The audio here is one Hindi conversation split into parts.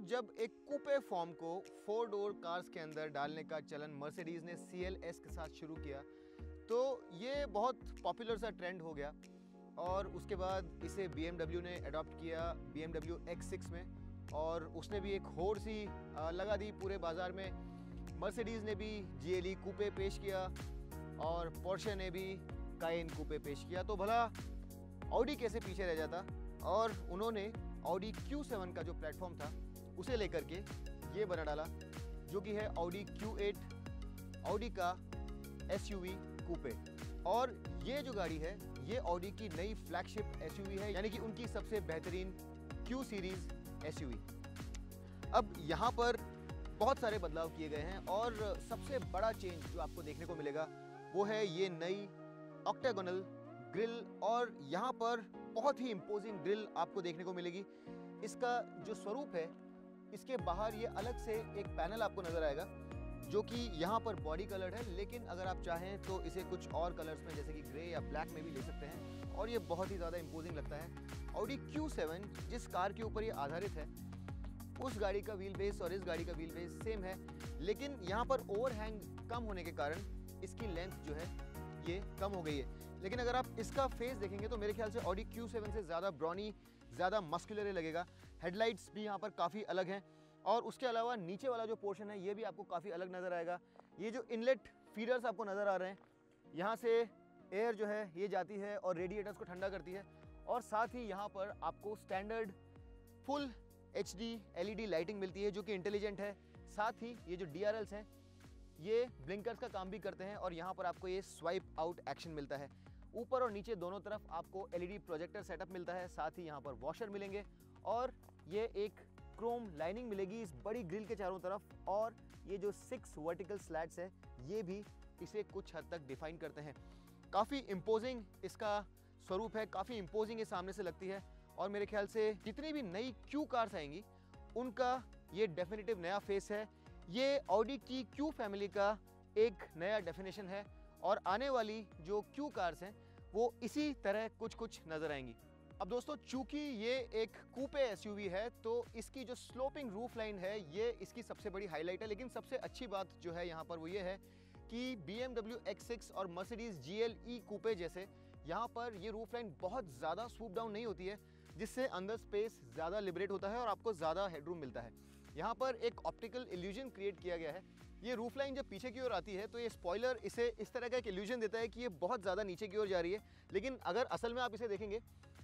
जब एक कूपे फॉर्म को 4 डोर कार्स के अंदर डालने का चलन मर्सिडीज ने CLS के साथ शुरू किया तो ये बहुत पॉपुलर सा ट्रेंड हो गया और उसके बाद इसे BMW ने अडॉप्ट किया BMW X6 में और उसने भी एक होड़ सी लगा दी पूरे बाज़ार में। मर्सिडीज़ ने भी GLE कूपे पेश किया और पोर्शे ने भी कायन कूपे पेश किया, तो भला ऑडी कैसे पीछे रह जाता। और उन्होंने ऑडी Q7 का जो प्लेटफॉर्म था उसे लेकर के ये बना डाला जो कि है ऑडी Q8, ऑडी का SUV कूपे। और ये जो गाड़ी है ये ऑडी की नई फ्लैगशिप SUV है, यानी कि उनकी सबसे बेहतरीन Q सीरीज SUV। अब यहाँ पर बहुत सारे बदलाव किए गए हैं और सबसे बड़ा चेंज जो आपको देखने को मिलेगा वो है ये नई ऑक्टागोनल ग्रिल। और यहाँ पर बहुत ही इम्पोजिंग ग्रिल आपको देखने को मिलेगी। इसका जो स्वरूप है, इसके बाहर ये अलग से एक पैनल आपको नजर आएगा जो कि यहाँ पर बॉडी कलर है, लेकिन अगर आप चाहें तो इसे कुछ और कलर्स में जैसे कि ग्रे या ब्लैक में भी ले सकते हैं और ये बहुत ही ज़्यादा इम्पोजिंग लगता है। ऑडी Q7 जिस कार के ऊपर ये आधारित है उस गाड़ी का व्हील बेस और इस गाड़ी का व्हील बेस सेम है, लेकिन यहाँ पर ओवरहैंग कम होने के कारण इसकी लेंथ जो है ये कम हो गई है। लेकिन अगर आप इसका फेस देखेंगे तो मेरे ख्याल से ऑडी Q7 से ज़्यादा ब्रॉनी, ज़्यादा मस्कुलर लगेगा। हेडलाइट्स भी यहाँ पर काफ़ी अलग हैं और उसके अलावा नीचे वाला जो पोर्शन है ये भी आपको काफ़ी अलग नज़र आएगा। ये जो इनलेट फीडर्स आपको नज़र आ रहे हैं, यहाँ से एयर जो है ये जाती है और रेडिएटर्स को ठंडा करती है। और साथ ही यहाँ पर आपको standard full HD LED lighting मिलती है जो कि इंटेलिजेंट है। साथ ही ये जो DRLs हैं ये ब्लिंकर्स का काम भी करते हैं और यहाँ पर आपको ये स्वाइप आउट एक्शन मिलता है। ऊपर और नीचे दोनों तरफ आपको LED प्रोजेक्टर सेटअप मिलता है। साथ ही यहाँ पर वॉशर मिलेंगे और ये एक क्रोम लाइनिंग मिलेगी इस बड़ी ग्रिल के चारों तरफ। और ये जो 6 वर्टिकल स्लैट्स है ये भी इसे कुछ हद तक डिफाइन करते हैं। काफ़ी इम्पोजिंग इसका स्वरूप है, काफ़ी इम्पोजिंग ये सामने से लगती है। और मेरे ख्याल से जितनी भी नई Q कार्स आएंगी उनका ये डेफिनेटिव नया फेस है। ये ऑडी की Q फैमिली का एक नया डेफिनेशन है और आने वाली जो Q कार्स हैं वो इसी तरह कुछ नज़र आएंगी। अब दोस्तों, चूंकि ये एक कूपे SUV है तो इसकी जो स्लोपिंग रूफ लाइन है ये इसकी सबसे बड़ी हाईलाइट है। लेकिन सबसे अच्छी बात जो है यहाँ पर वो ये है कि BMW X6 और Mercedes GLE कूपे जैसे यहाँ पर ये रूफ लाइन बहुत ज़्यादा स्वूप डाउन नहीं होती है, जिससे अंदर स्पेस ज़्यादा लिबरेट होता है और आपको ज़्यादा हेडरूम मिलता है। यहाँ पर एक ऑप्टिकल इल्यूजन क्रिएट किया गया है। ये रूफ लाइन जब पीछे की ओर आती है तो ये स्पॉइलर इसे इस तरह का एक इल्यूजन देता है कि ये बहुत ज़्यादा नीचे की ओर जा रही है, लेकिन अगर असल में आप इसे देखेंगे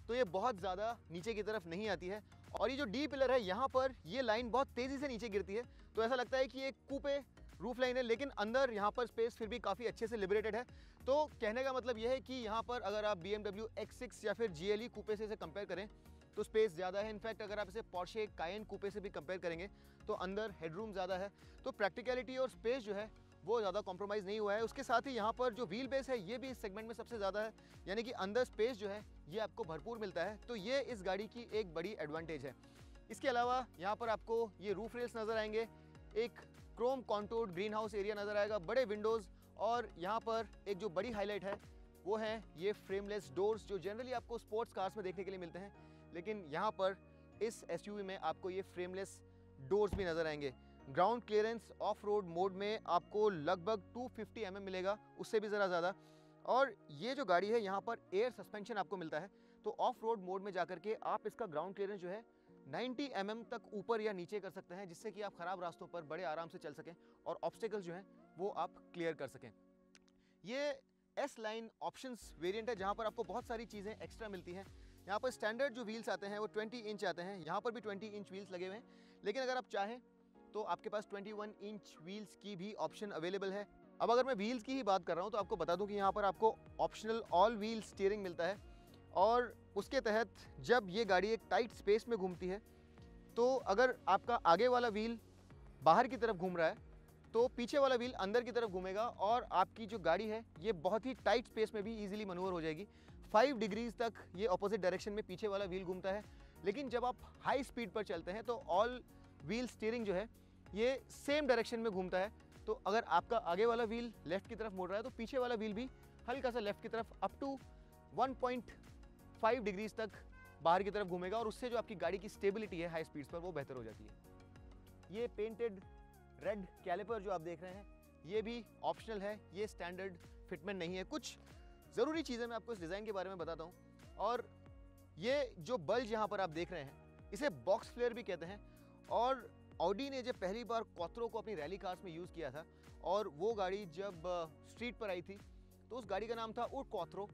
तो ये बहुत ज़्यादा नीचे की तरफ नहीं आती है। और ये जो डी पिलर है यहाँ पर ये लाइन बहुत तेज़ी से नीचे गिरती है, तो ऐसा लगता है कि ये कूपे रूफ लाइन है, लेकिन अंदर यहाँ पर स्पेस फिर भी काफ़ी अच्छे से लिबरेटेड है। तो कहने का मतलब यह है कि यहाँ पर अगर आप BMW X6 या फिर GLE कूपे से इसे कंपेयर करें तो स्पेस ज़्यादा है। इनफैक्ट अगर आप इसे पोर्शे कायन कूपे से भी कंपेयर करेंगे तो अंदर हेडरूम ज़्यादा है। तो प्रैक्टिकलिटी और स्पेस जो है वो ज़्यादा कॉम्प्रोमाइज़ नहीं हुआ है। उसके साथ ही यहाँ पर जो व्हील बेस है ये भी इस सेगमेंट में सबसे ज़्यादा है, यानी कि अंदर स्पेस जो है ये आपको भरपूर मिलता है। तो ये इस गाड़ी की एक बड़ी एडवांटेज है। इसके अलावा यहाँ पर आपको ये रूफ रेल्स नज़र आएंगे, एक क्रोम कॉन्टूर्ड ग्रीन हाउस एरिया नज़र आएगा, बड़े विंडोज़। और यहाँ पर एक जो बड़ी हाईलाइट है वो है ये फ्रेमलेस डोर्स जो जनरली आपको स्पोर्ट्स कार्स में देखने के लिए मिलते हैं, लेकिन यहाँ पर इस SUV में आपको ये फ्रेमलेस डोर्स भी नज़र आएंगे। Ground clearance of road mode में आपको लगभग 250 mm मिलेगा, उससे भी ज़रा ज़्यादा। और ये जो गाड़ी है यहाँ पर एयर सस्पेंशन आपको मिलता है, तो ऑफ रोड मोड में जाकर के आप इसका ग्राउंड क्लियरेंस जो है 90 mm तक ऊपर या नीचे कर सकते हैं, जिससे कि आप ख़राब रास्तों पर बड़े आराम से चल सकें और ऑब्स्टिकल्स जो हैं वो आप क्लियर कर सकें। ये S लाइन ऑप्शंस वेरिएंट है जहाँ पर आपको बहुत सारी चीज़ें एक्स्ट्रा मिलती हैं। यहाँ पर स्टैंडर्ड जो व्हील्स आते हैं वो 20 इंच आते हैं, यहाँ पर भी 20 इंच व्हील्स लगे हुए हैं, लेकिन अगर आप चाहें तो आपके पास 21 इंच व्हील्स की भी ऑप्शन अवेलेबल है। अब अगर मैं व्हील्स की ही बात कर रहा हूँ तो आपको बता दूँ कि यहाँ पर आपको ऑप्शनल ऑल व्हील स्टीयरिंग मिलता है और उसके तहत जब ये गाड़ी एक टाइट स्पेस में घूमती है तो अगर आपका आगे वाला व्हील बाहर की तरफ घूम रहा है तो पीछे वाला व्हील अंदर की तरफ घूमेगा और आपकी जो गाड़ी है ये बहुत ही टाइट स्पेस में भी ईजिली मनूवर हो जाएगी। 5 डिग्रीज तक ये ऑपोजिट डायरेक्शन में पीछे वाला व्हील घूमता है। लेकिन जब आप हाई स्पीड पर चलते हैं तो ऑल व्हील स्टीयरिंग जो है ये सेम डायरेक्शन में घूमता है। तो अगर आपका आगे वाला व्हील लेफ्ट की तरफ मुड़ रहा है तो पीछे वाला व्हील भी हल्का सा लेफ्ट की तरफ अप टू 1.5 डिग्रीज तक बाहर की तरफ घूमेगा और उससे जो आपकी गाड़ी की स्टेबिलिटी है हाई स्पीड्स पर वो बेहतर हो जाती है। ये पेंटेड रेड कैलिपर जो आप देख रहे हैं ये भी ऑप्शनल है, ये स्टैंडर्ड फिटमेंट नहीं है। कुछ ज़रूरी चीज़ें मैं आपको इस डिज़ाइन के बारे में बताता हूँ। और ये जो बल्ज यहाँ पर आप देख रहे हैं इसे बॉक्स फ्लेयर भी कहते हैं। और ऑडी ने जब पहली बार क्वात्रो को अपनी रैली कार्स में यूज़ किया था और वो गाड़ी जब स्ट्रीट पर आई थी तो उस गाड़ी का नाम था उड क्वात्रो,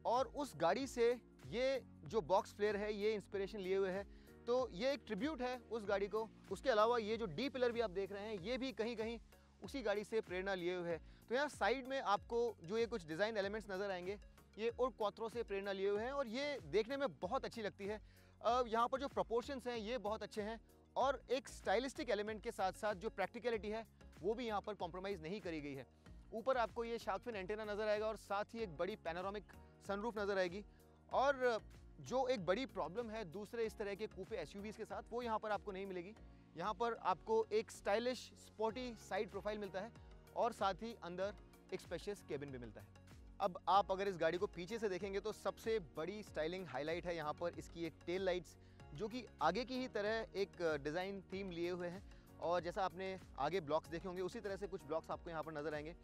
और उस गाड़ी से ये जो बॉक्स फ्लेयर है ये इंस्पिरेशन लिए हुए है। तो ये एक ट्रिब्यूट है उस गाड़ी को। उसके अलावा ये जो डी पिलर भी आप देख रहे हैं ये भी कहीं कहीं उसी गाड़ी से प्रेरणा लिए हुए है। तो यहाँ साइड में आपको जो ये कुछ डिज़ाइन एलिमेंट्स नज़र आएंगे ये उड क्वात्रो से प्रेरणा लिए हुए हैं और ये देखने में बहुत अच्छी लगती है। यहाँ पर जो प्रोपोर्शंस हैं ये बहुत अच्छे हैं और एक स्टाइलिस्टिक एलिमेंट के साथ साथ जो प्रैक्टिकलिटी है वो भी यहाँ पर कॉम्प्रोमाइज़ नहीं करी गई है। ऊपर आपको ये शार्क फिन एंटेना नज़र आएगा और साथ ही एक बड़ी पैनोरामिक सनरूफ नज़र आएगी। और जो एक बड़ी प्रॉब्लम है दूसरे इस तरह के कूपे एसयूवीज़ के साथ वो यहाँ पर आपको नहीं मिलेगी। यहाँ पर आपको एक स्टाइलिश स्पोर्टी साइड प्रोफाइल मिलता है और साथ ही अंदर एक स्पेशियस केबिन भी मिलता है। अब आप अगर इस गाड़ी को पीछे से देखेंगे तो सबसे बड़ी स्टाइलिंग हाईलाइट है यहाँ पर इसकी एक टेल लाइट्स, जो कि आगे की ही तरह एक डिज़ाइन थीम लिए हुए हैं। और जैसा आपने आगे ब्लॉक्स देखे होंगे उसी तरह से कुछ ब्लॉक्स आपको यहाँ पर नज़र आएंगे।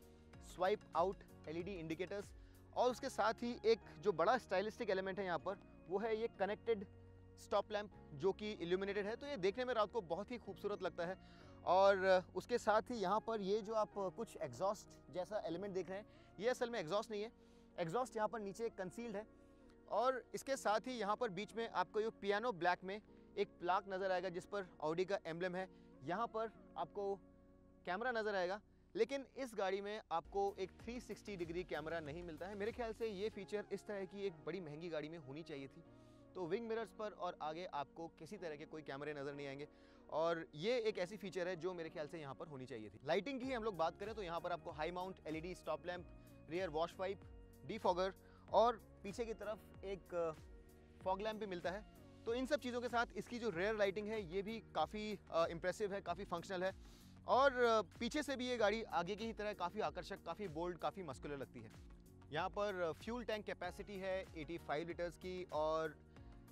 स्वाइप आउट एलईडी इंडिकेटर्स और उसके साथ ही एक जो बड़ा स्टाइलिस्टिक एलिमेंट है यहाँ पर वो है ये कनेक्टेड स्टॉप लैंप जो कि इल्यूमिनेटेड है। तो ये देखने में रात को बहुत ही खूबसूरत लगता है। और उसके साथ ही यहाँ पर ये जो आप कुछ एग्जॉस्ट जैसा एलिमेंट देख रहे हैं ये असल में एग्जॉस्ट नहीं है, एग्जॉस्ट यहाँ पर नीचे कंसील्ड है। और इसके साथ ही यहाँ पर बीच में आपको ये पियानो ब्लैक में एक प्लाक नज़र आएगा जिस पर ऑडी का एम्ब्लम है। यहाँ पर आपको कैमरा नज़र आएगा, लेकिन इस गाड़ी में आपको एक 360 डिग्री कैमरा नहीं मिलता है। मेरे ख्याल से ये फीचर इस तरह की एक बड़ी महंगी गाड़ी में होनी चाहिए थी। तो विंग मिरर्स पर और आगे आपको किसी तरह के कोई कैमरे नज़र नहीं आएंगे और ये एक ऐसी फीचर है जो मेरे ख्याल से यहाँ पर होनी चाहिए थी। लाइटिंग की हम लोग बात करें तो यहाँ पर आपको high mount LED stop lamp, rear wash pipe, defogger और पीछे की तरफ एक फॉग लैंप भी मिलता है। तो इन सब चीज़ों के साथ इसकी जो रेयर लाइटिंग है ये भी काफ़ी इम्प्रेसिव है, काफ़ी फंक्शनल है। और पीछे से भी ये गाड़ी आगे की ही तरह काफ़ी आकर्षक, काफ़ी बोल्ड, काफ़ी मस्कुलर लगती है। यहाँ पर फ्यूल टैंक कैपेसिटी है 85 लीटर्स की और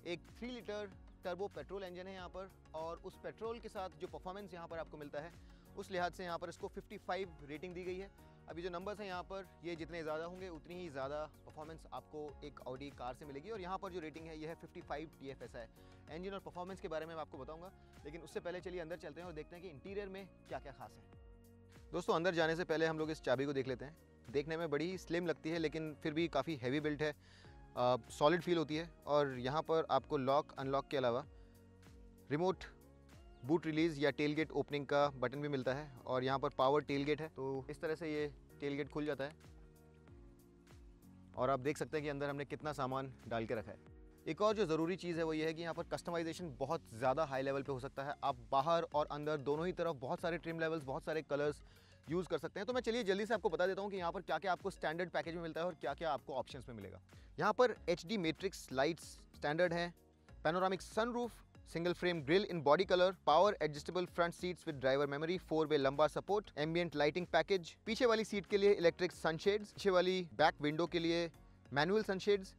एक 3 लीटर टर्बो पेट्रोल इंजन है यहाँ पर। और उस पेट्रोल के साथ जो परफॉर्मेंस यहाँ पर आपको मिलता है उस लिहाज से यहाँ पर इसको 55 रेटिंग दी गई है। अभी जो नंबर्स हैं यहाँ पर ये जितने ज़्यादा होंगे उतनी ही ज़्यादा परफॉर्मेंस आपको एक ऑडी कार से मिलेगी। और यहाँ पर जो रेटिंग है ये है 55 TFSI है। इंजन और परफॉर्मेंस के बारे में मैं आपको बताऊँगा, लेकिन उससे पहले चलिए अंदर चलते हैं और देखते हैं कि इंटीरियर में क्या क्या खास है। दोस्तों अंदर जाने से पहले हम लोग इस चाबी को देख लेते हैं। देखने में बड़ी स्लिम लगती है लेकिन फिर भी काफ़ी हैवी बिल्ट है, सॉलिड फील होती है। और यहाँ पर आपको लॉक अनलॉक के अलावा रिमोट बूट रिलीज़ या टेल गेट ओपनिंग का बटन भी मिलता है। और यहाँ पर पावर टेल गेट है, तो इस तरह से ये टेल गेट खुल जाता है और आप देख सकते हैं कि अंदर हमने कितना सामान डाल के रखा है। एक और जो ज़रूरी चीज़ है वो ये है कि यहाँ पर कस्टमाइजेशन बहुत ज़्यादा हाई लेवल पे हो सकता है। आप बाहर और अंदर दोनों ही तरफ बहुत सारे ट्रिम लेवल्स, बहुत सारे कलर्स यूज़ कर सकते हैं। तो मैं चलिए जल्दी से आपको बता देता हूँ कि यहाँ पर क्या क्या आपको स्टैंडर्ड पैकेज में मिलता है और क्या क्या आपको ऑप्शंस में मिलेगा। यहाँ पर HD मैट्रिक्स लाइट्स स्टैंडर्ड हैं, panoramic sunroof, single frame grille in body colour, power adjustable front seats with driver memory, 4-वे lumbar support, ambient lighting package, पीछे वाली सीट के लिए इलेक्ट्रिक सनशेड्स, पीछे वाली बैक विंडो के लिए manual sunshades,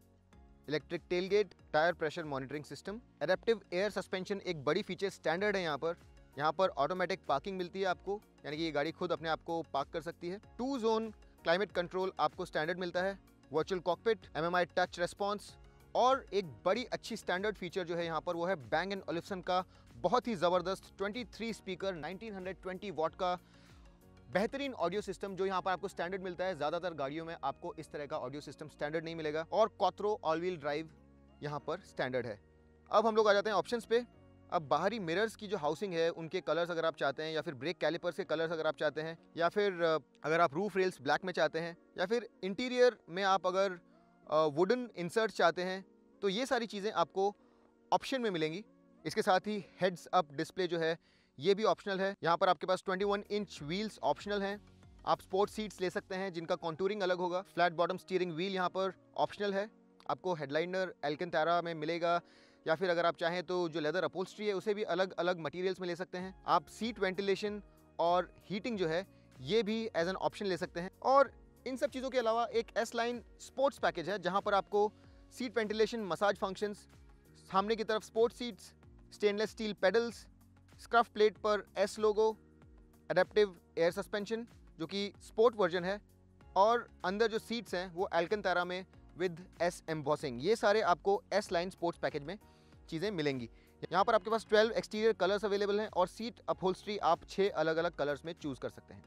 electric tailgate, tyre pressure monitoring system, adaptive air suspension एक बड़ी फीचर स्टैंडर्ड है यहाँ पर। यहाँ पर ऑटोमेटिक पार्किंग मिलती है आपको, यानी कि ये गाड़ी खुद अपने आप को पार्क कर सकती है। 2 जोन क्लाइमेट कंट्रोल आपको स्टैंडर्ड मिलता है, virtual cockpit, MMI touch response. और एक बड़ी अच्छी स्टैंडर्ड फीचर जो है यहाँ पर वो है बैंग एंड ओलिफ्सन का बहुत ही ज़बरदस्त 23 स्पीकर 1920 वॉट का बेहतरीन ऑडियो सिस्टम जो यहाँ पर आपको स्टैंडर्ड मिलता है। ज़्यादातर गाड़ियों में आपको इस तरह का ऑडियो सिस्टम स्टैंडर्ड नहीं मिलेगा। और क्वात्रो ऑल व्हील ड्राइव यहाँ पर स्टैंडर्ड है। अब हम लोग आ जाते हैं ऑप्शंस पे। अब बाहरी मिरर्स की जो हाउसिंग है उनके कलर्स अगर आप चाहते हैं, या फिर ब्रेक कैलिपर्स के कलर्स अगर आप चाहते हैं, या फिर अगर आप रूफ रेल्स ब्लैक में चाहते हैं, या फिर इंटीरियर में आप अगर वुडन इंसर्ट चाहते हैं, तो ये सारी चीज़ें आपको ऑप्शन में मिलेंगी। इसके साथ ही हेड्स अप डिस्प्ले जो है ये भी ऑप्शनल है। यहाँ पर आपके पास 21 इंच व्हील्स ऑप्शनल हैं। आप स्पोर्ट सीट्स ले सकते हैं जिनका कॉन्टूरिंग अलग होगा। फ्लैट बॉटम स्टीयरिंग व्हील यहाँ पर ऑप्शनल है। आपको हेडलाइनर एल्कंतारा में मिलेगा, या फिर अगर आप चाहें तो जो लेदर अपहोल्स्ट्री है उसे भी अलग अलग मटेरियल्स में ले सकते हैं। आप सीट वेंटिलेशन और हीटिंग जो है ये भी एज एन ऑप्शन ले सकते हैं। और इन सब चीज़ों के अलावा एक S-लाइन स्पोर्ट्स पैकेज है जहाँ पर आपको सीट वेंटिलेशन, मसाज फंक्शंस, सामने की तरफ sports seats, stainless steel pedals, scruff plate पर एस लोगो, एडेप्टिव एयर सस्पेंशन जो कि स्पोर्ट वर्जन है, और अंदर जो सीट्स हैं वो एल्कंतारा में विद एस एम्बॉसिंग। ये सारे आपको एस लाइन स्पोर्ट्स पैकेज में चीज़ें मिलेंगी। यहाँ पर आपके पास 12 एक्सटीरियर कलर्स अवेलेबल हैं और सीट अपहोल्स्ट्री आप 6 अलग अलग कलर्स में चूज़ कर सकते हैं।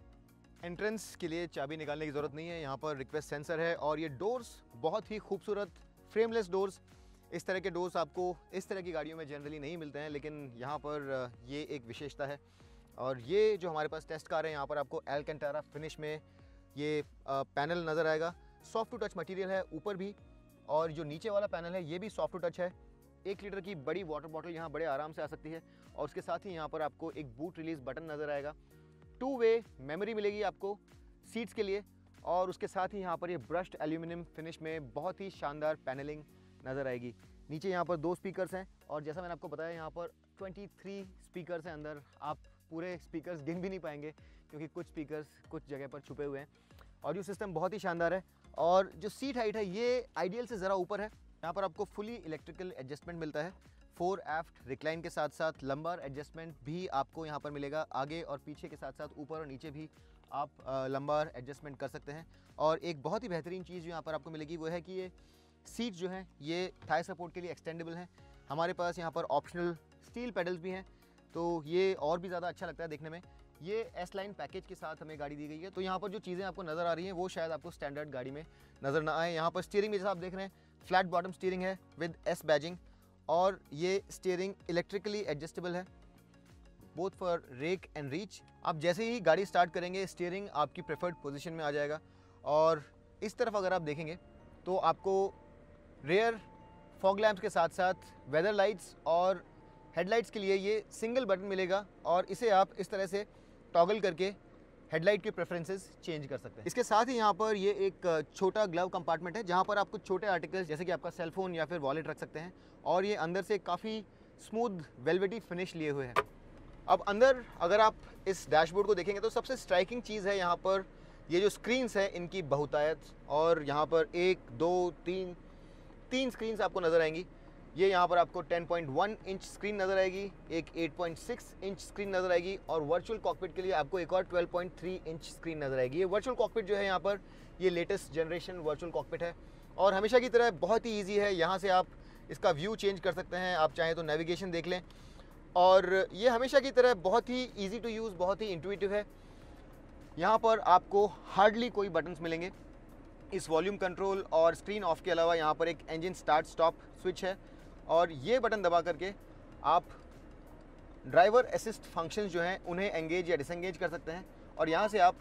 एंट्रेंस के लिए चाबी निकालने की ज़रूरत नहीं है, यहाँ पर रिक्वेस्ट सेंसर है और ये डोर्स बहुत ही खूबसूरत फ्रेमलेस डोर्स। इस तरह के डोर्स आपको इस तरह की गाड़ियों में जनरली नहीं मिलते हैं, लेकिन यहाँ पर ये एक विशेषता है। और ये जो हमारे पास टेस्ट कार है, यहाँ पर आपको एल्कंटारा फिनिश में ये पैनल नज़र आएगा। सॉफ्ट टू टच मटेरियल है ऊपर भी, और जो नीचे वाला पैनल है ये भी सॉफ्ट टू टच है। 1 लीटर की बड़ी वाटर बॉटल यहाँ बड़े आराम से आ सकती है, और उसके साथ ही यहाँ पर आपको एक बूट रिलीज बटन नज़र आएगा। 2 वे मेमोरी मिलेगी आपको सीट्स के लिए, और उसके साथ ही यहाँ पर ये ब्रश्ड एल्यूमिनियम फिनिश में बहुत ही शानदार पैनलिंग नज़र आएगी। नीचे यहाँ पर 2 स्पीकर्स हैं, और जैसा मैंने आपको बताया यहाँ पर 23 स्पीकर्स हैं अंदर। आप पूरे स्पीकर्स गिन भी नहीं पाएंगे क्योंकि कुछ स्पीकर्स कुछ जगह पर छुपे हुए हैं। ऑडियो सिस्टम बहुत ही शानदार है, और जो सीट हाइट है ये आइडियल से ज़रा ऊपर है। यहाँ पर आपको फुली इलेक्ट्रिकल एडजस्टमेंट मिलता है। 4 एफ्ट रिक्लाइन के साथ साथ लंबार एडजस्टमेंट भी आपको यहाँ पर मिलेगा। आगे और पीछे के साथ साथ ऊपर और नीचे भी आप लंबार एडजस्टमेंट कर सकते हैं। और एक बहुत ही बेहतरीन चीज़ जो यहाँ पर आपको मिलेगी वो है कि ये सीट जो हैं ये थाई सपोर्ट के लिए एक्सटेंडेबल हैं। हमारे पास यहाँ पर ऑप्शनल स्टील पेडल्स भी हैं, तो ये और भी ज़्यादा अच्छा लगता है देखने में। ये एस लाइन पैकेज के साथ हमें गाड़ी दी गई है, तो यहाँ पर जो चीज़ें आपको नज़र आ रही हैं वो शायद आपको स्टैंडर्ड गाड़ी में नज़र ना आए। यहाँ पर स्टीयरिंग में जैसा आप देख रहे हैं फ्लैट बॉटम स्टीयरिंग है विद एस बैजिंग, और ये स्टीयरिंग इलेक्ट्रिकली एडजस्टेबल है both for rake and reach. आप जैसे ही गाड़ी स्टार्ट करेंगे स्टीयरिंग आपकी प्रेफर्ड पोजीशन में आ जाएगा। और इस तरफ अगर आप देखेंगे तो आपको रेयर फॉग लैंप्स के साथ साथ वेदर लाइट्स और हेडलाइट्स के लिए ये सिंगल बटन मिलेगा, और इसे आप इस तरह से टॉगल करके हेडलाइट के प्रेफरेंसेस चेंज कर सकते हैं। इसके साथ ही यहाँ पर ये एक छोटा ग्लव कंपार्टमेंट है जहाँ पर आप कुछ छोटे आर्टिकल्स जैसे कि आपका सेलफोन या फिर वॉलेट रख सकते हैं, और ये अंदर से काफ़ी स्मूथ वेलवेटी फिनिश लिए हुए हैं। अब अंदर अगर आप इस डैशबोर्ड को देखेंगे तो सबसे स्ट्राइकिंग चीज़ है यहाँ पर ये जो स्क्रीन्स है इनकी बहुतायत, और यहाँ पर 1 2 3 स्क्रीन्स आपको नज़र आएंगी। ये यहाँ पर आपको 10.1 इंच स्क्रीन नज़र आएगी, एक 8.6 इंच स्क्रीन नज़र आएगी, और वर्चुअल कॉकपिट के लिए आपको एक और 12.3 इंच स्क्रीन नज़र आएगी। ये वर्चुअल कॉकपिट जो है यहाँ पर ये लेटेस्ट जनरेशन वर्चुअल कॉकपिट है, और हमेशा की तरह बहुत ही ईजी है। यहाँ से आप इसका व्यू चेंज कर सकते हैं, आप चाहें तो नेविगेशन देख लें, और ये हमेशा की तरह बहुत ही ईजी टू यूज़, बहुत ही इंट्यूटिव है। यहाँ पर आपको हार्डली कोई बटन्स मिलेंगे। इस वॉल्यूम कंट्रोल और स्क्रीन ऑफ के अलावा यहाँ पर एक इंजन स्टार्ट स्टॉप स्विच है, और ये बटन दबा करके आप ड्राइवर असिस्ट फंक्शंस जो हैं उन्हें एंगेज या डिसएंगेज कर सकते हैं, और यहाँ से आप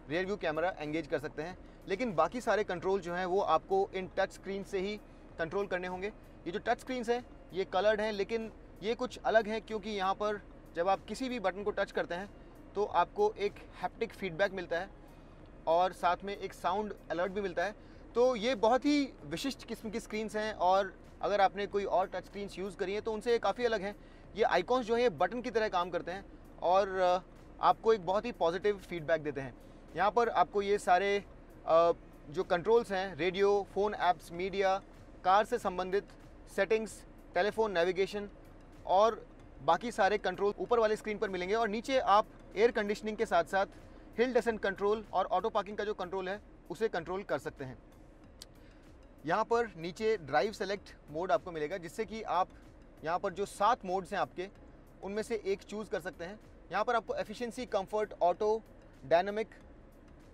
रियर व्यू कैमरा एंगेज कर सकते हैं। लेकिन बाकी सारे कंट्रोल जो हैं वो आपको इन टच स्क्रीन से ही कंट्रोल करने होंगे। ये जो टच स्क्रीन्स हैं ये कलर्ड हैं, लेकिन ये कुछ अलग है क्योंकि यहाँ पर जब आप किसी भी बटन को टच करते हैं तो आपको एक हैप्टिक फीडबैक मिलता है, और साथ में एक साउंड अलर्ट भी मिलता है। तो ये बहुत ही विशिष्ट किस्म की स्क्रीन्स हैं, और अगर आपने कोई और टच स्क्रीन्स यूज़ करी हैं तो उनसे काफ़ी अलग हैं। ये आइकॉन्स जो हैं बटन की तरह काम करते हैं, और आपको एक बहुत ही पॉजिटिव फीडबैक देते हैं। यहाँ पर आपको ये सारे जो कंट्रोल्स हैं, radio, phone apps, media, car से संबंधित सेटिंग्स, टेलीफोन, नेविगेशन और बाकी सारे कंट्रोल ऊपर वाले स्क्रीन पर मिलेंगे, और नीचे आप एयर कंडीशनिंग के साथ साथ हिल डेसेंट कंट्रोल और ऑटो पार्किंग का जो कंट्रोल है उसे कंट्रोल कर सकते हैं। यहाँ पर नीचे ड्राइव सेलेक्ट मोड आपको मिलेगा, जिससे कि आप यहाँ पर जो 7 मोड्स हैं आपके उनमें से एक चूज़ कर सकते हैं। यहाँ पर आपको एफिशिएंसी, कंफर्ट, ऑटो, डायनामिक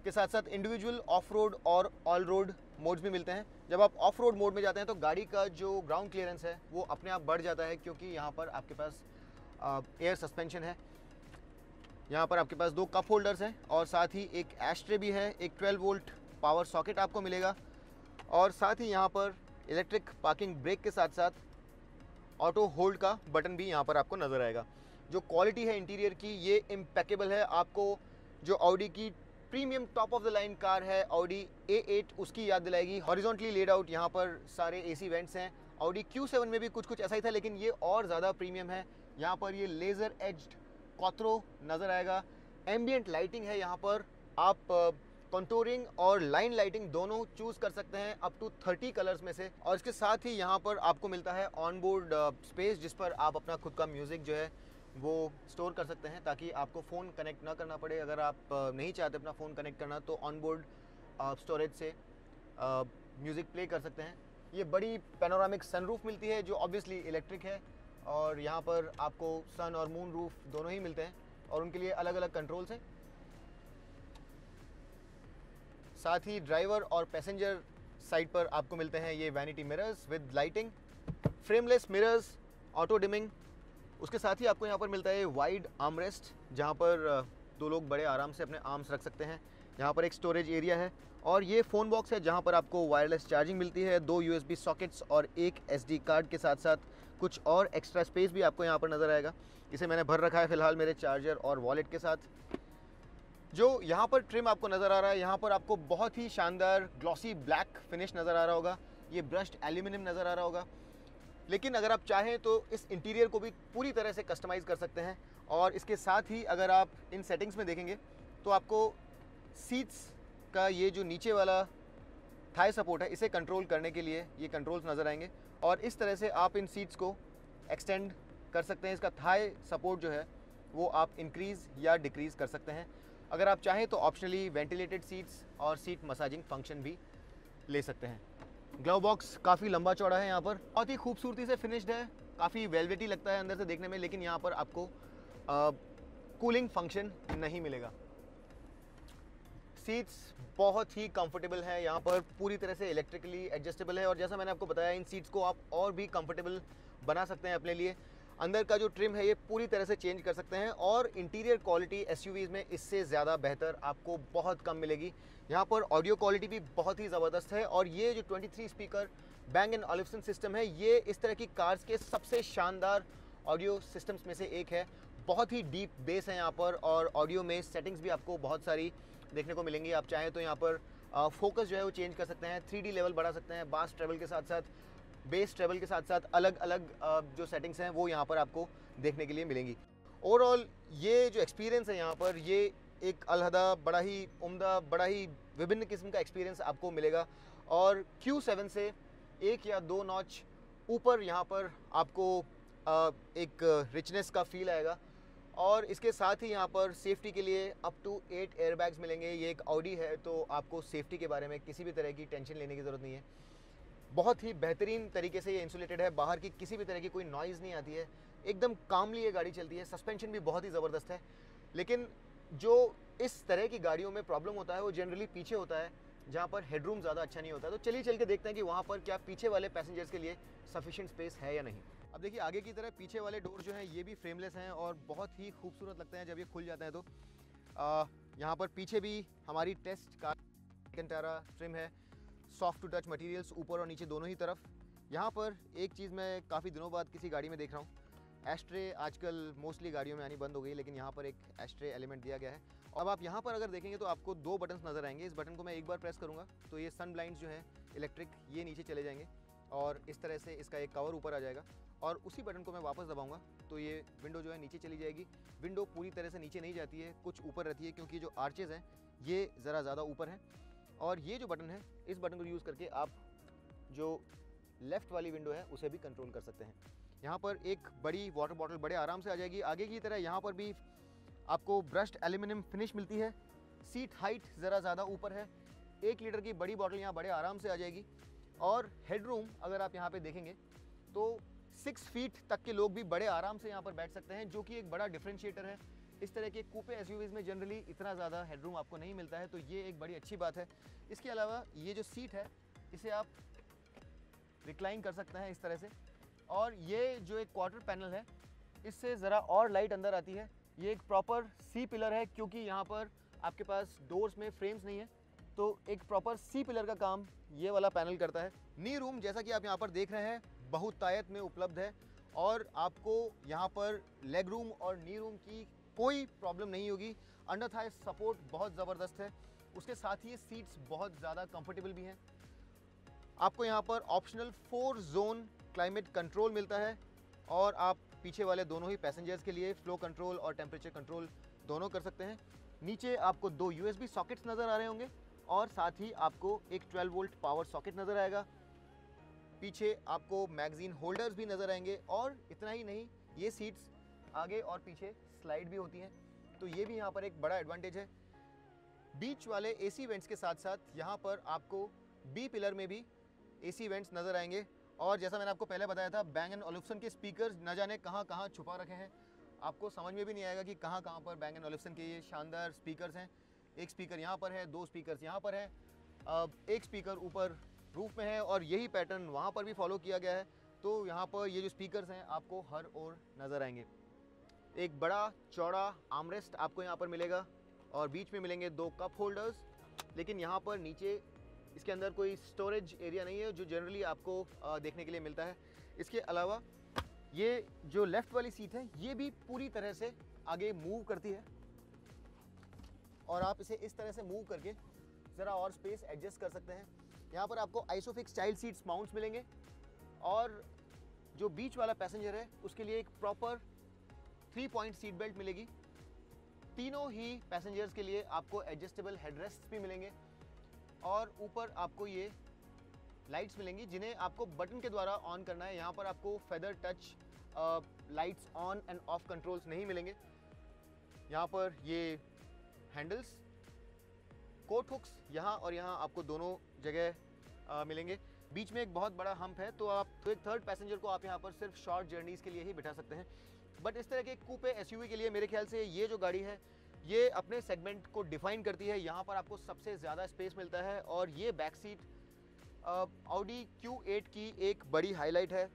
के साथ साथ इंडिविजुअल, ऑफ रोड और ऑल रोड मोड्स भी मिलते हैं। जब आप ऑफ रोड मोड में जाते हैं तो गाड़ी का जो ग्राउंड क्लियरेंस है वो अपने आप बढ़ जाता है, क्योंकि यहाँ पर आपके पास एयर सस्पेंशन है। यहाँ पर आपके पास 2 कप होल्डर्स हैं, और साथ ही एक एस्ट्रे भी है, एक 12 वोल्ट पावर सॉकेट आपको मिलेगा, और साथ ही यहाँ पर इलेक्ट्रिक पार्किंग ब्रेक के साथ साथ ऑटो होल्ड का बटन भी यहाँ पर आपको नज़र आएगा। जो क्वालिटी है इंटीरियर की ये इम्पेकेबल है। आपको जो ऑडी की premium top of the line car है ऑडी A8 उसकी याद दिलाएगी। हॉरिजॉन्टली लेड आउट यहाँ पर सारे AC वेंट्स हैं। ऑडी Q7 में भी कुछ ऐसा ही था, लेकिन ये और ज़्यादा प्रीमियम है। यहाँ पर ये लेज़र एज्ड क्वात्रो नज़र आएगा। एम्बियंट लाइटिंग है यहाँ पर, आप कंटूरिंग और लाइन लाइटिंग दोनों चूज़ कर सकते हैं अप टू 30 कलर्स में से। और इसके साथ ही यहाँ पर आपको मिलता है ऑन बोर्ड स्पेस, जिस पर आप अपना खुद का म्यूज़िक जो है वो स्टोर कर सकते हैं, ताकि आपको फ़ोन कनेक्ट ना करना पड़े। अगर आप नहीं चाहते अपना फ़ोन कनेक्ट करना, तो ऑन बोर्ड आप स्टोरेज से म्यूज़िक प्ले कर सकते हैं। ये बड़ी पैनोरामिक सनरूफ मिलती है जो ऑब्वियसली इलेक्ट्रिक है, और यहाँ पर आपको सन और मून रूफ दोनों ही मिलते हैं, और उनके लिए अलग अलग कंट्रोल्स हैं। साथ ही ड्राइवर और पैसेंजर साइड पर आपको मिलते हैं ये vanity mirrors with lighting, frameless mirrors, auto dimming. उसके साथ ही आपको यहाँ पर मिलता है वाइड आर्मरेस्ट, जहाँ पर दो लोग बड़े आराम से अपने आर्म्स रख सकते हैं। यहाँ पर एक स्टोरेज एरिया है, और ये फ़ोन बॉक्स है जहाँ पर आपको वायरलेस चार्जिंग मिलती है, 2 USB सॉकेट्स और एक SD कार्ड के साथ साथ कुछ और एक्स्ट्रा स्पेस भी आपको यहाँ पर नज़र आएगा। इसे मैंने भर रखा है फ़िलहाल मेरे चार्जर और वॉलेट के साथ। जो यहाँ पर ट्रिम आपको नज़र आ रहा है, यहाँ पर आपको बहुत ही शानदार ग्लॉसी ब्लैक फिनिश नज़र आ रहा होगा। ये ब्रश्ड एल्यूमिनियम नज़र आ रहा होगा। लेकिन अगर आप चाहें तो इस इंटीरियर को भी पूरी तरह से कस्टमाइज़ कर सकते हैं। और इसके साथ ही अगर आप इन सेटिंग्स में देखेंगे तो आपको सीट्स का ये जो नीचे वाला थाई सपोर्ट है, इसे कंट्रोल करने के लिए ये कंट्रोल्स नज़र आएंगे, और इस तरह से आप इन सीट्स को एक्सटेंड कर सकते हैं। इसका थाई सपोर्ट जो है वो आप इंक्रीज़ या डिक्रीज़ कर सकते हैं। अगर आप चाहें तो ऑप्शनली वेंटिलेटेड सीट्स और सीट मसाजिंग फंक्शन भी ले सकते हैं। ग्लव बॉक्स काफ़ी लंबा चौड़ा है, यहाँ पर बहुत ही खूबसूरती से फिनिश्ड है, काफ़ी वेलवेटी लगता है अंदर से देखने में, लेकिन यहाँ पर आपको कूलिंग फंक्शन नहीं मिलेगा। सीट्स बहुत ही कंफर्टेबल है, यहाँ पर पूरी तरह से इलेक्ट्रिकली एडजस्टेबल है, और जैसा मैंने आपको बताया इन सीट्स को आप और भी कंफर्टेबल बना सकते हैं अपने लिए। अंदर का जो ट्रिम है ये पूरी तरह से चेंज कर सकते हैं, और इंटीरियर क्वालिटी SUVs में इससे ज़्यादा बेहतर आपको बहुत कम मिलेगी। यहाँ पर ऑडियो क्वालिटी भी बहुत ही ज़बरदस्त है, और ये जो 23 स्पीकर Bang & Olufsen सिस्टम है, ये इस तरह की कार्स के सबसे शानदार ऑडियो सिस्टम्स में से एक है। बहुत ही डीप बेस है यहाँ पर, और ऑडियो में सेटिंग्स भी आपको बहुत सारी देखने को मिलेंगी। आप चाहें तो यहाँ पर फोकस जो है वो चेंज कर सकते हैं, 3D लेवल बढ़ा सकते हैं, बास ट्रेवल के साथ साथ बेस ट्रेवल के साथ साथ अलग अलग जो सेटिंग्स हैं वो यहाँ पर आपको देखने के लिए मिलेंगी। ओवरऑल ये जो एक्सपीरियंस है यहाँ पर, ये एक अलहदा, बड़ा ही उम्दा, बड़ा ही विभिन्न किस्म का एक्सपीरियंस आपको मिलेगा। और Q7 से 1 या 2 नॉच ऊपर यहाँ पर आपको एक रिचनेस का फील आएगा। और इसके साथ ही यहाँ पर सेफ्टी के लिए अप टू 8 एयरबैग्स मिलेंगे। ये एक ऑडी है, तो आपको सेफ्टी के बारे में किसी भी तरह की टेंशन लेने की ज़रूरत नहीं है। बहुत ही बेहतरीन तरीके से ये इंसुलेटेड है, बाहर की किसी भी तरह की कोई नॉइज़ नहीं आती है, एकदम कामली ये गाड़ी चलती है। सस्पेंशन भी बहुत ही ज़बरदस्त है। लेकिन जो इस तरह की गाड़ियों में प्रॉब्लम होता है वो जनरली पीछे होता है, जहाँ पर हेडरूम ज़्यादा अच्छा नहीं होता है। तो चलिए चल के देखते हैं कि वहाँ पर क्या पीछे वाले पैसेंजर्स के लिए सफिशिएंट स्पेस है या नहीं। अब देखिए आगे की तरह पीछे वाले डोर जो हैं ये भी फ्रेमलेस हैं, और बहुत ही खूबसूरत लगते हैं जब ये खुल जाते हैं। तो यहाँ पर पीछे भी हमारी टेस्ट कार कैंटारा ट्रिम है, सॉफ्ट टू टच मटेरियल्स ऊपर और नीचे दोनों ही तरफ। यहाँ पर एक चीज़ मैं काफ़ी दिनों बाद किसी गाड़ी में देख रहा हूँ, एस्ट्रे आजकल मोस्टली गाड़ियों में आनी बंद हो गई, लेकिन यहाँ पर एक एस्ट्रे एलिमेंट दिया गया है। अब आप यहाँ पर अगर देखेंगे तो आपको 2 बटन्स नज़र आएंगे। इस बटन को मैं एक बार प्रेस करूँगा तो ये सन ब्लाइंड्स जो है इलेक्ट्रिक, ये नीचे चले जाएंगे, और इस तरह से इसका एक कवर ऊपर आ जाएगा। और उसी बटन को मैं वापस दबाऊंगा तो ये विंडो जो है नीचे चली जाएगी। विंडो पूरी तरह से नीचे नहीं जाती है, कुछ ऊपर रहती है, क्योंकि जो आर्चेज़ हैं ये ज़रा ज़्यादा ऊपर हैं। और ये जो बटन है, इस बटन को यूज़ करके आप जो लेफ़्ट वाली विंडो है उसे भी कंट्रोल कर सकते हैं। यहाँ पर एक बड़ी वाटर बॉटल बड़े आराम से आ जाएगी। आगे की तरह यहाँ पर भी आपको ब्रश्ड एल्यूमिनियम फिनिश मिलती है। सीट हाइट ज़रा ज़्यादा ऊपर है। 1 लीटर की बड़ी बॉटल यहाँ बड़े आराम से आ जाएगी। और हेडरूम अगर आप यहाँ पे देखेंगे तो 6 फीट तक के लोग भी बड़े आराम से यहाँ पर बैठ सकते हैं, जो कि एक बड़ा डिफरेंशिएटर है। इस तरह के कूपे SUVs में जनरली इतना ज़्यादा हेडरूम आपको नहीं मिलता है, तो ये एक बड़ी अच्छी बात है। इसके अलावा ये जो सीट है इसे आप रिक्लाइन कर सकते हैं इस तरह से, और ये जो एक क्वार्टर पैनल है इससे ज़रा और लाइट अंदर आती है। ये एक प्रॉपर C पिलर है, क्योंकि यहाँ पर आपके पास डोर्स में फ्रेम्स नहीं है, तो एक प्रॉपर C पिलर का काम ये वाला पैनल करता है। नी रूम जैसा कि आप यहाँ पर देख रहे हैं बहुतायत में उपलब्ध है, और आपको यहाँ पर लेग रूम और नी रूम की कोई प्रॉब्लम नहीं होगी। अंडर थाई सपोर्ट बहुत ज़बरदस्त है। उसके साथ ही ये सीट्स बहुत ज़्यादा कंफर्टेबल भी हैं। आपको यहाँ पर ऑप्शनल 4 जोन क्लाइमेट कंट्रोल मिलता है, और आप पीछे वाले दोनों ही पैसेंजर्स के लिए फ्लो कंट्रोल और टेम्परेचर कंट्रोल दोनों कर सकते हैं। नीचे आपको 2 USB सॉकेट्स नज़र आ रहे होंगे, और साथ ही आपको एक 12 वोल्ट पावर सॉकेट नज़र आएगा। पीछे आपको मैगज़ीन होल्डर्स भी नज़र आएंगे, और इतना ही नहीं, ये सीट्स आगे और पीछे स्लाइड भी होती हैं, तो ये भी यहाँ पर एक बड़ा एडवांटेज है। बीच वाले एसी वेंट्स के साथ साथ यहाँ पर आपको बी पिलर में भी एसी वेंट्स नज़र आएंगे। और जैसा मैंने आपको पहले बताया था, बैंग & ओलिफ्सन के स्पीकर्स न जाने कहाँ कहाँ छुपा रखे हैं, आपको समझ में भी नहीं आएगा कि कहाँ कहाँ पर बैंग & ओलिफ्सन के ये शानदार स्पीकर्स हैं। एक स्पीकर यहाँ पर है, 2 स्पीकर्स यहाँ पर है, एक स्पीकर ऊपर रूफ में है, और यही पैटर्न वहाँ पर भी फॉलो किया गया है। तो यहाँ पर ये जो स्पीकर्स हैं आपको हर ओर नज़र आएंगे। एक बड़ा चौड़ा आर्मरेस्ट आपको यहाँ पर मिलेगा और बीच में मिलेंगे 2 कप होल्डर्स। लेकिन यहाँ पर नीचे इसके अंदर कोई स्टोरेज एरिया नहीं है जो जनरली आपको देखने के लिए मिलता है। इसके अलावा ये जो लेफ़्ट वाली सीट है ये भी पूरी तरह से आगे मूव करती है, और आप इसे इस तरह से मूव करके ज़रा और स्पेस एडजस्ट कर सकते हैं। यहाँ पर आपको आइसोफिक्स चाइल्ड सीट्स माउंट्स मिलेंगे, और जो बीच वाला पैसेंजर है उसके लिए एक प्रॉपर 3 पॉइंट सीट बेल्ट मिलेगी। तीनों ही पैसेंजर्स के लिए आपको एडजस्टेबल हेडरेस्ट भी मिलेंगे, और ऊपर आपको ये लाइट्स मिलेंगी जिन्हें आपको बटन के द्वारा ऑन करना है। यहाँ पर आपको feather touch lights on end of controls नहीं मिलेंगे। यहाँ पर ये हैंडल्स, कोट हुक्स यहाँ और यहाँ आपको दोनों जगह मिलेंगे। बीच में एक बहुत बड़ा हम्प है, तो एक थर्ड पैसेंजर को आप यहाँ पर सिर्फ शॉर्ट जर्नीज़ के लिए ही बिठा सकते हैं। बट इस तरह के कूपे एसयूवी के लिए मेरे ख्याल से ये जो गाड़ी है ये अपने सेगमेंट को डिफाइन करती है। यहाँ पर आपको सबसे ज़्यादा स्पेस मिलता है, और ये बैक सीट ऑडी Q8 की एक बड़ी हाईलाइट है।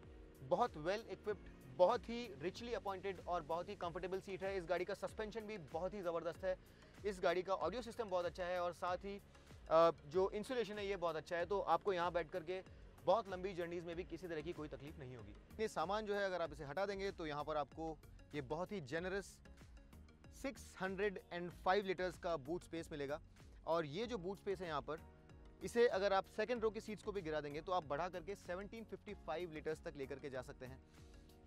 बहुत वेल इक्विप्ड, बहुत ही रिचली अपॉइंटेड और बहुत ही कंफर्टेबल सीट है। इस गाड़ी का सस्पेंशन भी बहुत ही ज़बरदस्त है। इस गाड़ी का ऑडियो सिस्टम बहुत अच्छा है, और साथ ही जो इंसुलेशन है ये बहुत अच्छा है। तो आपको यहाँ बैठ करके बहुत लंबी जर्नीज़ में भी किसी तरह की कोई तकलीफ नहीं होगी। ये सामान जो है अगर आप इसे हटा देंगे तो यहाँ पर आपको ये बहुत ही जेनरस 605 लीटर्स का बूट स्पेस मिलेगा। और ये जो बूट स्पेस है यहाँ पर, इसे अगर आप सेकंड रो की सीट्स को भी गिरा देंगे तो आप बढ़ा करके 1755 लीटर्स तक लेकर के जा सकते हैं।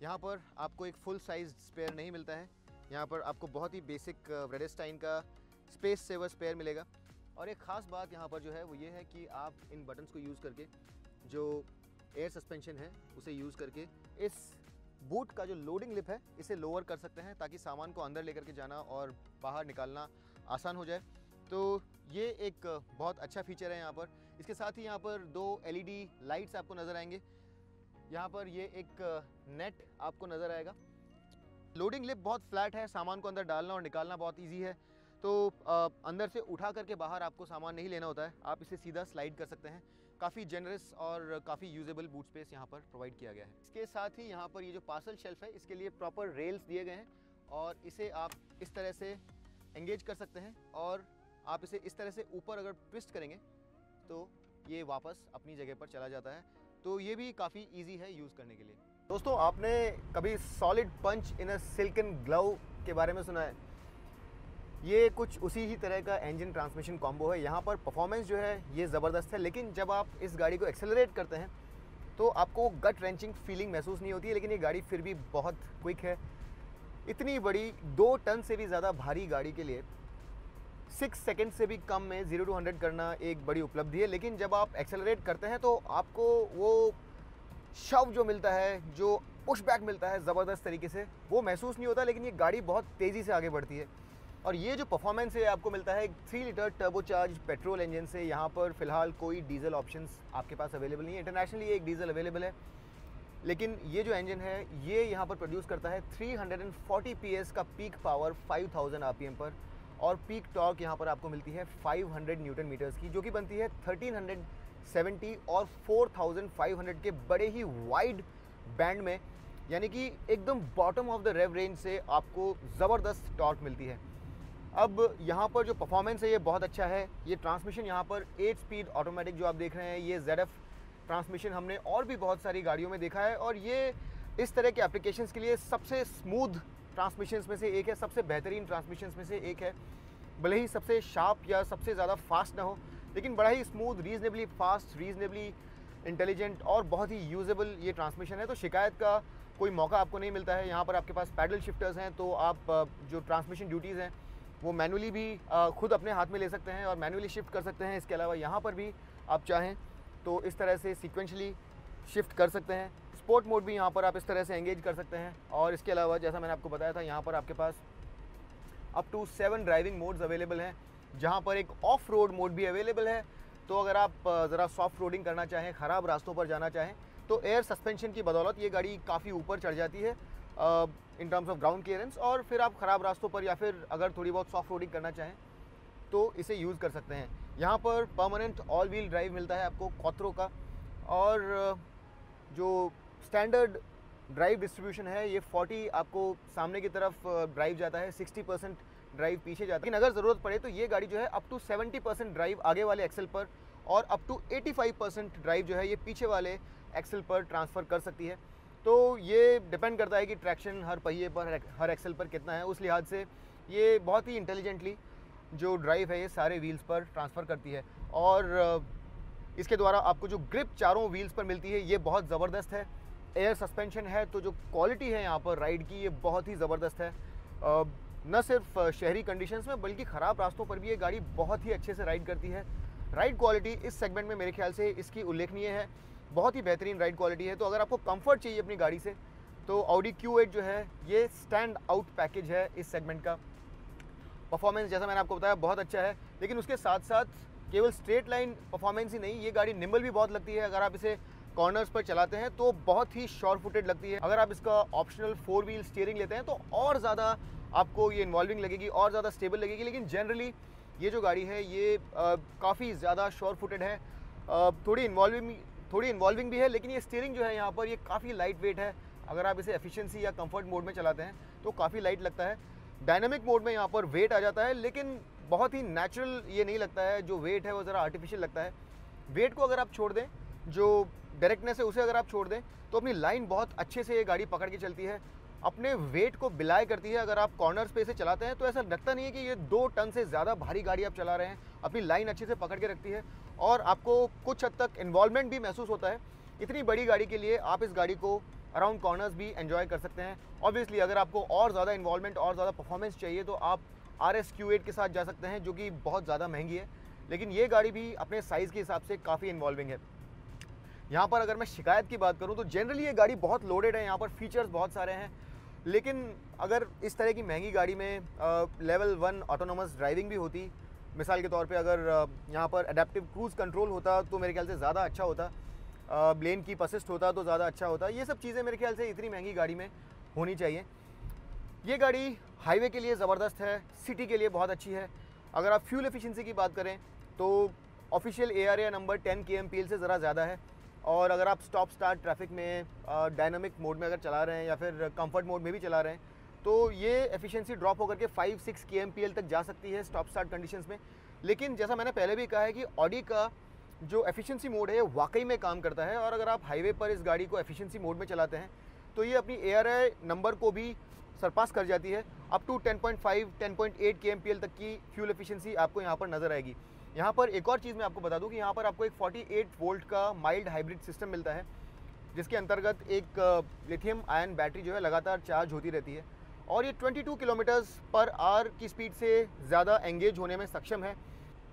यहाँ पर आपको एक फुल साइज स्पेयर नहीं मिलता है। यहाँ पर आपको बहुत ही बेसिक व्रेडेस्टाइन का स्पेस सेवर स्पेयर मिलेगा। और एक ख़ास बात यहाँ पर जो है वो ये है कि आप इन बटन्स को यूज़ करके जो एयर सस्पेंशन है उसे यूज़ करके इस बूट का जो लोडिंग लिप है इसे लोअर कर सकते हैं, ताकि सामान को अंदर लेकर के जाना और बाहर निकालना आसान हो जाए। तो ये एक बहुत अच्छा फीचर है यहाँ पर। इसके साथ ही यहाँ पर 2 LED लाइट्स आपको नज़र आएंगे। यहाँ पर ये एक नेट आपको नज़र आएगा। लोडिंग लिप बहुत फ्लैट है, सामान को अंदर डालना और निकालना बहुत ईजी है। तो अंदर से उठा करके बाहर आपको सामान नहीं लेना होता है, आप इसे सीधा स्लाइड कर सकते हैं। काफ़ी जेनरस और काफ़ी यूजेबल बूट स्पेस यहाँ पर प्रोवाइड किया गया है। इसके साथ ही यहाँ पर ये जो पार्सल शेल्फ है इसके लिए प्रॉपर रेल्स दिए गए हैं, और इसे आप इस तरह से एंगेज कर सकते हैं, और आप इसे इस तरह से ऊपर अगर ट्विस्ट करेंगे तो ये वापस अपनी जगह पर चला जाता है। तो ये भी काफ़ी ईजी है यूज़ करने के लिए। दोस्तों, आपने कभी सॉलिड पंच इन अ सिल्कन ग्लव के बारे में सुना है? ये कुछ उसी ही तरह का इंजन ट्रांसमिशन कॉम्बो है। यहाँ पर परफॉर्मेंस जो है ये ज़बरदस्त है, लेकिन जब आप इस गाड़ी को एक्सेलरेट करते हैं तो आपको गट रेंचिंग फीलिंग महसूस नहीं होती है। लेकिन ये गाड़ी फिर भी बहुत क्विक है। इतनी बड़ी 2 टन से भी ज़्यादा भारी गाड़ी के लिए 6 सेकंड से भी कम में 0 to 100 करना एक बड़ी उपलब्धि है। लेकिन जब आप एक्सेलरेट करते हैं तो आपको वो शव जो मिलता है, जो पुश बैक मिलता है ज़बरदस्त तरीके से, वो महसूस नहीं होता। लेकिन ये गाड़ी बहुत तेज़ी से आगे बढ़ती है। और ये जो परफॉर्मेंस है आपको मिलता है 3 लीटर टर्बोचार्ज पेट्रोल इंजन से। यहाँ पर फ़िलहाल कोई डीजल ऑप्शंस आपके पास अवेलेबल नहीं है। इंटरनेशनली एक डीजल अवेलेबल है, लेकिन ये जो इंजन है ये यहाँ पर प्रोड्यूस करता है 340 PS का पीक पावर 5000 RPM पर, और पीक टॉर्क यहाँ पर आपको मिलती है 500 न्यूटन मीटर्स की, जो कि बनती है 1370 और 4500 के बड़े ही वाइड बैंड में। यानी कि एकदम bottom of the rev range से आपको ज़बरदस्त टॉर्क मिलती है। अब यहाँ पर जो परफॉर्मेंस है ये बहुत अच्छा है। ये ट्रांसमिशन यहाँ पर 8 स्पीड ऑटोमेटिक जो आप देख रहे हैं, ये ZF ट्रांसमिशन हमने और भी बहुत सारी गाड़ियों में देखा है, और ये इस तरह के एप्लीकेशंस के लिए सबसे स्मूथ ट्रांसमिशंस में से एक है, सबसे बेहतरीन ट्रांसमिशंस में से एक है। भले ही सबसे शार्प या सबसे ज़्यादा फास्ट ना हो, लेकिन बड़ा ही smooth, reasonably fast, reasonably intelligent और बहुत ही यूजेबल ये ट्रांसमिशन है। तो शिकायत का कोई मौका आपको नहीं मिलता है। यहाँ पर आपके पास पैडल शिफ्टर्स हैं, तो आप जो ट्रांसमिशन ड्यूटीज़ हैं वो मैनुअली भी खुद अपने हाथ में ले सकते हैं और मैनुअली शिफ्ट कर सकते हैं। इसके अलावा यहाँ पर भी आप चाहें तो इस तरह से सीक्वेंशली शिफ्ट कर सकते हैं। स्पोर्ट मोड भी यहाँ पर आप इस तरह से एंगेज कर सकते हैं। और इसके अलावा जैसा मैंने आपको बताया था, यहाँ पर आपके पास up to 7 driving modes available हैं, जहाँ पर एक ऑफ रोड मोड भी अवेलेबल है। तो अगर आप ज़रा सॉफ्ट रोडिंग करना चाहें, ख़राब रास्तों पर जाना चाहें, तो एयर सस्पेंशन की बदौलत ये गाड़ी काफ़ी ऊपर चढ़ जाती है in terms of ground clearance. और फिर आप ख़राब रास्तों पर या फिर अगर थोड़ी बहुत सॉफ्ट रोडिंग करना चाहें तो इसे यूज़ कर सकते हैं। यहाँ पर परमानेंट ऑल व्हील ड्राइव मिलता है आपको क्वात्रो का, और जो स्टैंडर्ड ड्राइव डिस्ट्रीब्यूशन है ये 40 आपको सामने की तरफ ड्राइव जाता है, 60% ड्राइव पीछे जाता है। लेकिन अगर ज़रूरत पड़े तो ये गाड़ी जो है अप टू 70% ड्राइव आगे वाले एक्सेल पर और अप टू 85% ड्राइव जो है ये पीछे वाले एक्सेल पर ट्रांसफ़र कर सकती है। तो ये डिपेंड करता है कि ट्रैक्शन हर पहिए पर, हर एक्सेल पर कितना है। उस लिहाज से ये बहुत ही इंटेलिजेंटली जो ड्राइव है ये सारे व्हील्स पर ट्रांसफ़र करती है। और इसके द्वारा आपको जो ग्रिप चारों व्हील्स पर मिलती है ये बहुत ज़बरदस्त है। एयर सस्पेंशन है तो जो क्वालिटी है यहाँ पर राइड की ये बहुत ही ज़बरदस्त है। न सिर्फ शहरी कंडीशंस में बल्कि ख़राब रास्तों पर भी ये गाड़ी बहुत ही अच्छे से राइड करती है। राइड क्वालिटी इस सेगमेंट में मेरे ख्याल से इसकी उल्लेखनीय है, बहुत ही बेहतरीन राइड क्वालिटी है। तो अगर आपको कंफर्ट चाहिए अपनी गाड़ी से तो Audi Q8 जो है ये स्टैंड आउट पैकेज है इस सेगमेंट का। परफॉर्मेंस जैसा मैंने आपको बताया बहुत अच्छा है, लेकिन उसके साथ साथ केवल स्ट्रेट लाइन परफॉर्मेंस ही नहीं, ये गाड़ी निम्बल भी बहुत लगती है। अगर आप इसे कॉर्नर्स पर चलाते हैं तो बहुत ही शॉर्ट फुटेड लगती है। अगर आप इसका ऑप्शनल 4 व्हील स्टीयरिंग लेते हैं तो और ज़्यादा आपको ये इन्वॉल्विंग लगेगी, और ज़्यादा स्टेबल लगेगी। लेकिन जनरली ये जो गाड़ी है ये काफ़ी ज़्यादा शॉर्ट फुटेड है, थोड़ी इन्वॉल्विंग भी है। लेकिन ये स्टीयरिंग जो है यहाँ पर ये काफ़ी लाइट वेट है। अगर आप इसे एफिशिएंसी या कंफर्ट मोड में चलाते हैं तो काफ़ी लाइट लगता है। डायनामिक मोड में यहाँ पर वेट आ जाता है, लेकिन बहुत ही नेचुरल ये नहीं लगता है। जो वेट है वो ज़रा आर्टिफिशियल लगता है। वेट को अगर आप छोड़ दें, जो डायरेक्टनेस है उसे अगर आप छोड़ दें, तो अपनी लाइन बहुत अच्छे से ये गाड़ी पकड़ के चलती है, अपने वेट को बिलाए करती है। अगर आप कॉर्नर्स पे इसे चलाते हैं तो ऐसा लगता नहीं है कि ये 2 टन से ज़्यादा भारी गाड़ी आप चला रहे हैं। अपनी लाइन अच्छे से पकड़ के रखती है और आपको कुछ हद तक इन्वॉल्वमेंट भी महसूस होता है। इतनी बड़ी गाड़ी के लिए आप इस गाड़ी को अराउंड कॉर्नर्स भी एंजॉय कर सकते हैं। ऑब्वियसली अगर आपको और ज़्यादा इन्वॉल्वमेंट और ज़्यादा परफॉर्मेंस चाहिए तो आप RS Q8 के साथ जा सकते हैं, जो कि बहुत ज़्यादा महंगी है। लेकिन ये गाड़ी भी अपने साइज़ के हिसाब से काफ़ी इन्वॉल्विंग है। यहाँ पर अगर मैं शिकायत की बात करूँ तो जनरली ये गाड़ी बहुत लोडेड है, यहाँ पर फीचर्स बहुत सारे हैं। लेकिन अगर इस तरह की महंगी गाड़ी में लेवल 1 ऑटोनोमस ड्राइविंग भी होती, मिसाल के तौर पे अगर यहाँ पर एडेप्टिव क्रूज़ कंट्रोल होता तो मेरे ख्याल से ज़्यादा अच्छा होता, लेन कीप असिस्ट होता तो ज़्यादा अच्छा होता। ये सब चीज़ें मेरे ख्याल से इतनी महंगी गाड़ी में होनी चाहिए। ये गाड़ी हाईवे के लिए ज़बरदस्त है, सिटी के लिए बहुत अच्छी है। अगर आप फ्यूल एफिशिएंसी की बात करें तो ऑफिशियल ARA नंबर 10 kmpl से ज़रा ज़्यादा है। और अगर आप स्टॉप स्टार्ट ट्रैफिक में डायनामिक मोड में अगर चला रहे हैं या फिर कंफर्ट मोड में भी चला रहे हैं तो ये एफिशिएंसी ड्रॉप होकर के 5-6 kmpl तक जा सकती है स्टॉप स्टार्ट कंडीशंस में। लेकिन जैसा मैंने पहले भी कहा है कि ऑडी का जो एफिशिएंसी मोड है वाकई में काम करता है। और अगर आप हाईवे पर इस गाड़ी को एफिशिएंसी मोड में चलाते हैं तो ये अपनी ARA नंबर को भी सरपास कर जाती है। अप टू 10.5-10.8 kmpl तक की फ्यूल एफिशिएंसी आपको यहाँ पर नज़र आएगी। यहाँ पर एक और चीज़ मैं आपको बता दूँ कि यहाँ पर आपको एक 48 वोल्ट का माइल्ड हाइब्रिड सिस्टम मिलता है, जिसके अंतर्गत एक लिथियम आयन बैटरी जो है लगातार चार्ज होती रहती है और ये 22 km/h की स्पीड से ज़्यादा एंगेज होने में सक्षम है।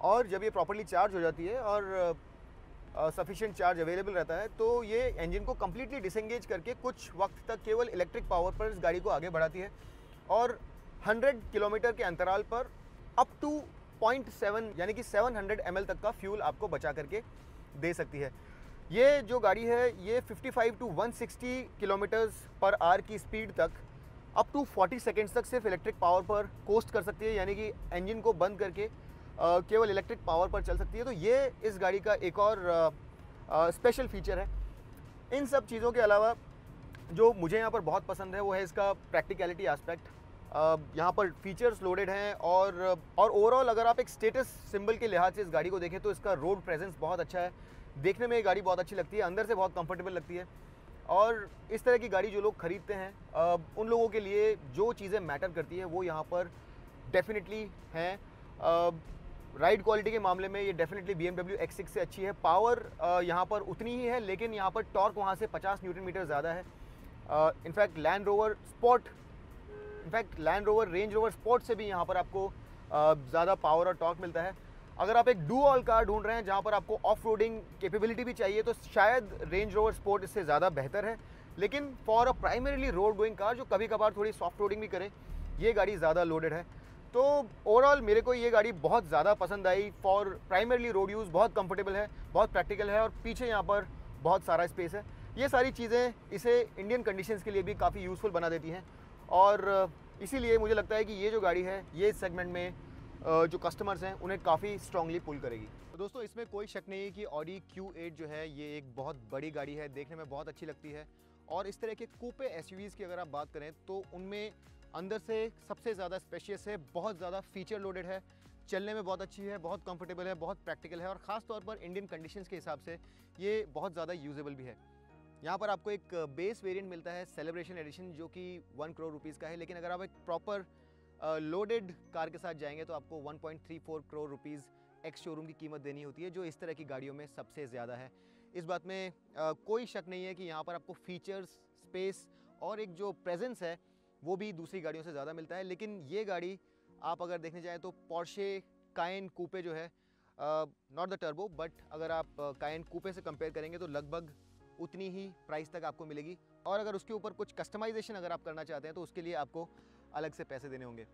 और जब ये प्रॉपर्ली चार्ज हो जाती है और सफिशिएंट चार्ज अवेलेबल रहता है तो ये इंजन को कम्प्लीटली डिसएंगेज करके कुछ वक्त तक केवल इलेक्ट्रिक पावर पर इस गाड़ी को आगे बढ़ाती है और 100 किलोमीटर के अंतराल पर अप टू 0.7 यानी कि 700 ml तक का फ्यूल आपको बचा करके दे सकती है। ये जो गाड़ी है ये 55 to 160 km/h की स्पीड तक अप टू 40 सेकेंड्स तक सिर्फ इलेक्ट्रिक पावर पर कोस्ट कर सकती है, यानी कि इंजन को बंद करके केवल इलेक्ट्रिक पावर पर चल सकती है। तो ये इस गाड़ी का एक और स्पेशल फीचर है। इन सब चीज़ों के अलावा जो मुझे यहाँ पर बहुत पसंद है वो है इसका प्रैक्टिकलिटी एस्पेक्ट। यहाँ पर फीचर्स लोडेड हैं और ओवरऑल अगर आप एक स्टेटस सिंबल के लिहाज से इस गाड़ी को देखें तो इसका रोड प्रेजेंस बहुत अच्छा है। देखने में ये गाड़ी बहुत अच्छी लगती है, अंदर से बहुत कंफर्टेबल लगती है। और इस तरह की गाड़ी जो लोग ख़रीदते हैं उन लोगों के लिए जो चीज़ें मैटर करती है वो यहाँ पर डेफिनेटली हैं। राइड क्वालिटी के मामले में ये डेफिनेटली BMW X6 से अच्छी है। पावर यहाँ पर उतनी ही है, लेकिन यहाँ पर टॉर्क वहाँ से 50 न्यूटन-मीटर ज़्यादा है। In fact land rover range rover sport से भी यहाँ पर आपको ज़्यादा पावर और टॉर्क मिलता है। अगर आप एक डुअल कार ढूंढ रहे हैं जहाँ पर आपको ऑफ रोडिंग कैपेबिलिटी भी चाहिए तो शायद रेंज रोवर स्पोर्ट इससे ज़्यादा बेहतर है। लेकिन for a primarily road going car जो कभी कभार थोड़ी सॉफ्ट रोडिंग भी करे, ये गाड़ी ज़्यादा लोडेड है। तो ओवरऑल मेरे को ये गाड़ी बहुत ज़्यादा पसंद आई। फॉर प्राइमरीली रोड यूज़ बहुत कंफर्टेबल है, बहुत प्रैक्टिकल है और पीछे यहाँ पर बहुत सारा स्पेस है। ये सारी चीज़ें इसे इंडियन कंडीशंस के लिए भी काफ़ी यूज़फुल बना देती हैं और इसीलिए मुझे लगता है कि ये जो गाड़ी है ये इस सेगमेंट में जो कस्टमर्स हैं उन्हें काफ़ी स्ट्रांगली पुल करेगी। तो दोस्तों इसमें कोई शक नहीं है कि ऑडी Q8 जो है ये एक बहुत बड़ी गाड़ी है, देखने में बहुत अच्छी लगती है। और इस तरह के कूपे एसयूवीज़ की अगर आप बात करें तो उनमें अंदर से सबसे ज़्यादा स्पेशियस है, बहुत ज़्यादा फीचर लोडेड है, चलने में बहुत अच्छी है, बहुत कंफर्टेबल है, बहुत प्रैक्टिकल है और ख़ास तौर पर इंडियन कंडीशंस के हिसाब से ये बहुत ज़्यादा यूजेबल भी है। यहाँ पर आपको एक बेस वेरिएंट मिलता है सेलिब्रेशन एडिशन जो कि 1 करोड़ रुपीज़ का है, लेकिन अगर आप एक प्रॉपर लोडेड कार के साथ जाएंगे तो आपको 1.34 करोड़ रुपीज़ एक्स शोरूम की कीमत देनी होती है, जो इस तरह की गाड़ियों में सबसे ज़्यादा है। इस बात में कोई शक नहीं है कि यहाँ पर आपको फीचर्स, स्पेस और एक जो प्रेजेंस है वो भी दूसरी गाड़ियों से ज़्यादा मिलता है। लेकिन ये गाड़ी आप अगर देखने जाएँ तो पोर्शे कायन कूपे जो है, नॉट द टर्बो बट अगर आप कायन कूपे से कंपेयर करेंगे तो लगभग उतनी ही प्राइस तक आपको मिलेगी। और अगर उसके ऊपर कुछ कस्टमाइजेशन अगर आप करना चाहते हैं तो उसके लिए आपको अलग से पैसे देने होंगे।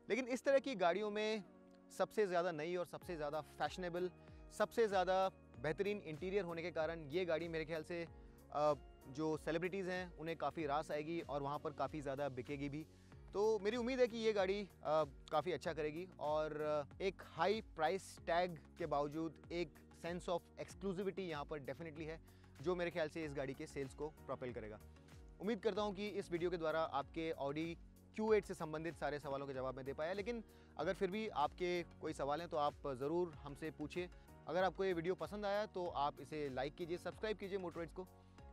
लेकिन इस तरह की गाड़ियों में सबसे ज़्यादा नई और सबसे ज़्यादा फैशनेबल, सबसे ज़्यादा बेहतरीन इंटीरियर होने के कारण ये गाड़ी मेरे ख्याल से जो सेलिब्रिटीज़ हैं उन्हें काफ़ी रास आएगी और वहाँ पर काफ़ी ज़्यादा बिकेगी भी। तो मेरी उम्मीद है कि ये गाड़ी काफ़ी अच्छा करेगी और एक हाई प्राइस टैग के बावजूद एक सेंस ऑफ एक्सक्लूसिविटी यहाँ पर डेफिनेटली है, जो मेरे ख्याल से इस गाड़ी के सेल्स को प्रोपेल करेगा। उम्मीद करता हूँ कि इस वीडियो के द्वारा आपके ऑडी Q8 से संबंधित सारे सवालों के जवाब मैं दे पाया, लेकिन अगर फिर भी आपके कोई सवाल हैं तो आप ज़रूर हमसे पूछिए। अगर आपको ये वीडियो पसंद आया तो आप इसे लाइक कीजिए, सब्सक्राइब कीजिए मोटरेट्स को।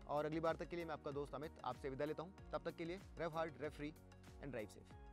और अगली बार तक के लिए मैं आपका दोस्त अमित आपसे विदा लेता हूँ। तब तक के लिए drive hard, drive free and drive safe.